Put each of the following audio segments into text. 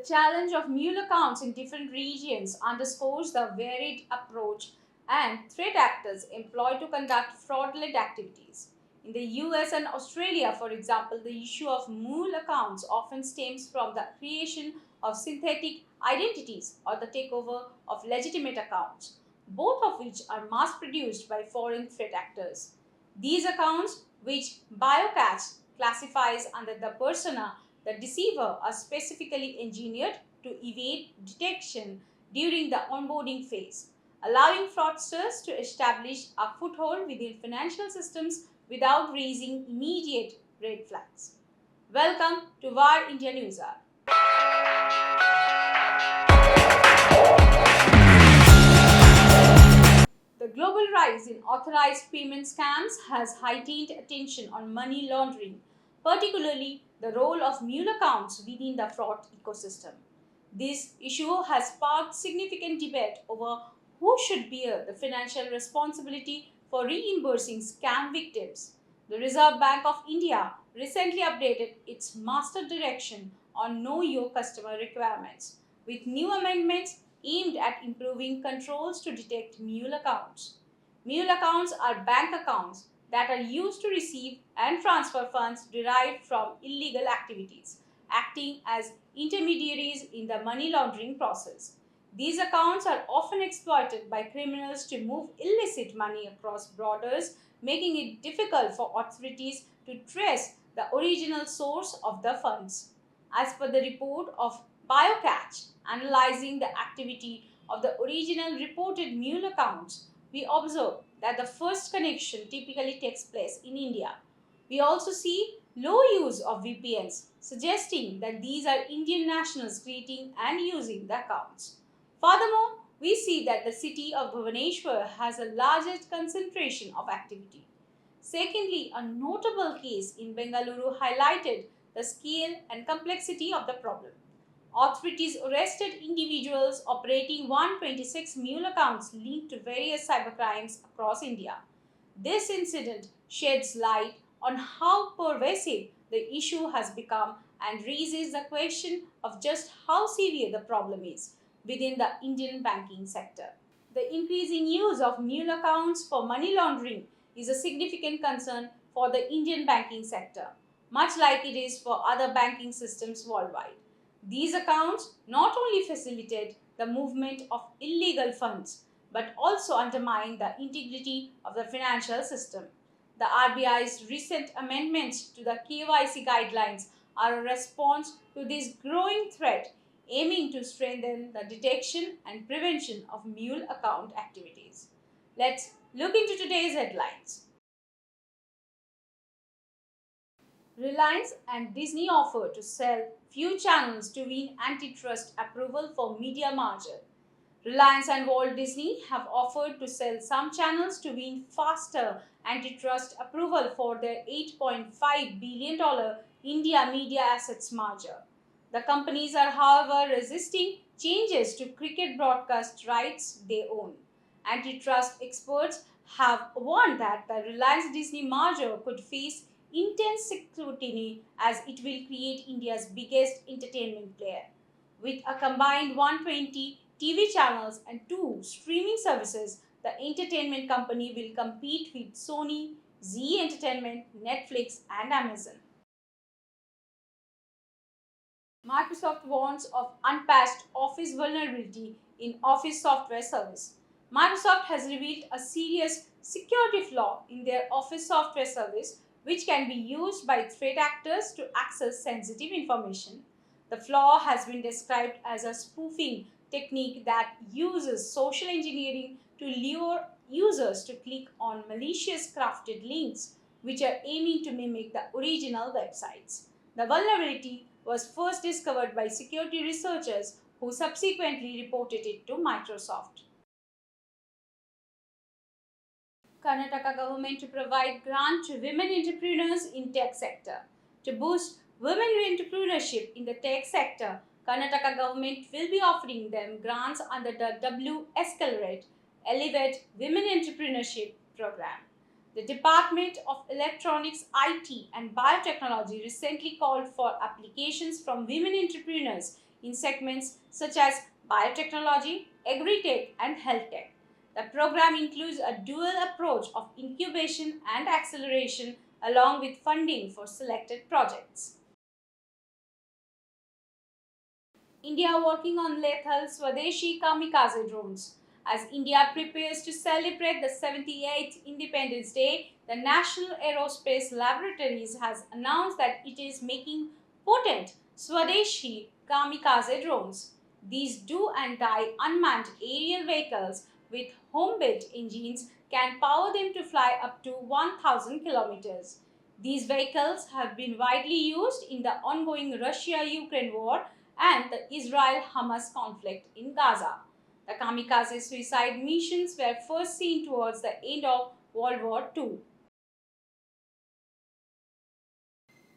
The challenge of mule accounts in different regions underscores the varied approach and threat actors employ to conduct fraudulent activities. In the US and Australia, for example, the issue of mule accounts often stems from the creation of synthetic identities or the takeover of legitimate accounts, both of which are mass produced by foreign threat actors. These accounts, which BioCatch classifies under the persona the deceiver, are specifically engineered to evade detection during the onboarding phase, allowing fraudsters to establish a foothold within financial systems without raising immediate red flags. Welcome to VAR India News Hour. The global rise in authorized payment scams has heightened attention on money laundering, particularly the role of mule accounts within the fraud ecosystem. This issue has sparked significant debate over who should bear the financial responsibility for reimbursing scam victims. The Reserve Bank of India recently updated its master direction on Know Your Customer requirements, with new amendments aimed at improving controls to detect mule accounts. Mule accounts are bank accounts that are used to receive and transfer funds derived from illegal activities, acting as intermediaries in the money laundering process. These accounts are often exploited by criminals to move illicit money across borders, making it difficult for authorities to trace the original source of the funds. As per the report of BioCatch analyzing the activity of the original reported mule accounts, we observe that the first connection typically takes place in India. We also see low use of VPNs, suggesting that these are Indian nationals creating and using the accounts. Furthermore, we see that the city of Bhubaneswar has the largest concentration of activity. Secondly, a notable case in Bengaluru highlighted the scale and complexity of the problem. Authorities arrested individuals operating 126 mule accounts linked to various cybercrimes across India. This incident sheds light on how pervasive the issue has become and raises the question of just how severe the problem is within the Indian banking sector. The increasing use of mule accounts for money laundering is a significant concern for the Indian banking sector, much like it is for other banking systems worldwide. These accounts not only facilitate the movement of illegal funds but also undermine the integrity of the financial system. The RBI's recent amendments to the KYC guidelines are a response to this growing threat, aiming to strengthen the detection and prevention of mule account activities. Let's look into today's headlines. Reliance and Disney offer to sell few channels to win antitrust approval for media merger. Reliance and Walt Disney have offered to sell some channels to win faster antitrust approval for their $8.5 billion India media assets merger. The companies are, however, resisting changes to cricket broadcast rights they own. Antitrust experts have warned that the Reliance Disney merger could face intense scrutiny as it will create India's biggest entertainment player. With a combined 120 TV channels and two streaming services, the entertainment company will compete with Sony, Zee Entertainment, Netflix, and Amazon. Microsoft warns of unpatched Office vulnerability in Office software service. Microsoft has revealed a serious security flaw in their Office software service which can be used by threat actors to access sensitive information. The flaw has been described as a spoofing technique that uses social engineering to lure users to click on malicious crafted links which are aiming to mimic the original websites. The vulnerability was first discovered by security researchers who subsequently reported it to Microsoft. Karnataka government to provide grant to women entrepreneurs in tech sector. To boost women entrepreneurship in the tech sector, Karnataka government will be offering them grants under the W Escalate Elevate Women Entrepreneurship program. The Department of Electronics, IT and Biotechnology recently called for applications from women entrepreneurs in segments such as biotechnology, agri-tech, and health tech. The program includes a dual approach of incubation and acceleration along with funding for selected projects. India working on lethal Swadeshi kamikaze drones. As India prepares to celebrate the 78th Independence Day, the National Aerospace Laboratories has announced that it is making potent Swadeshi kamikaze drones. These do and die unmanned aerial vehicles with home-built engines can power them to fly up to 1,000 kilometers. These vehicles have been widely used in the ongoing Russia-Ukraine war and the Israel-Hamas conflict in Gaza. The kamikaze suicide missions were first seen towards the end of World War II.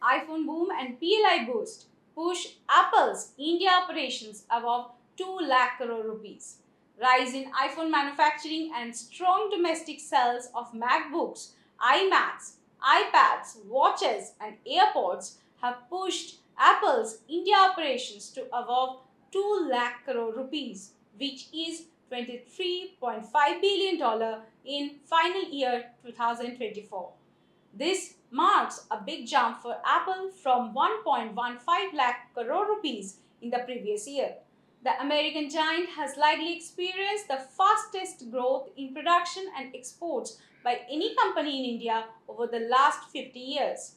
iPhone boom and PLI boost push Apple's India operations above 2 lakh crore rupees. Rise in iPhone manufacturing and strong domestic sales of MacBooks, iMacs, iPads, watches, and AirPods have pushed Apple's India operations to above 2 lakh crore rupees, which is $23.5 billion in final year 2024. This marks a big jump for Apple from 1.15 lakh crore rupees in the previous year. The American giant has likely experienced the fastest growth in production and exports by any company in India over the last 50 years.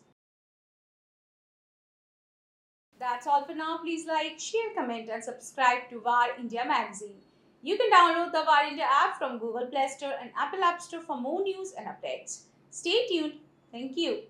That's all for now. Please like, share, comment, and subscribe to VAR India magazine. You can download the VAR India app from Google Play Store and Apple App Store for more news and updates. Stay tuned. Thank you.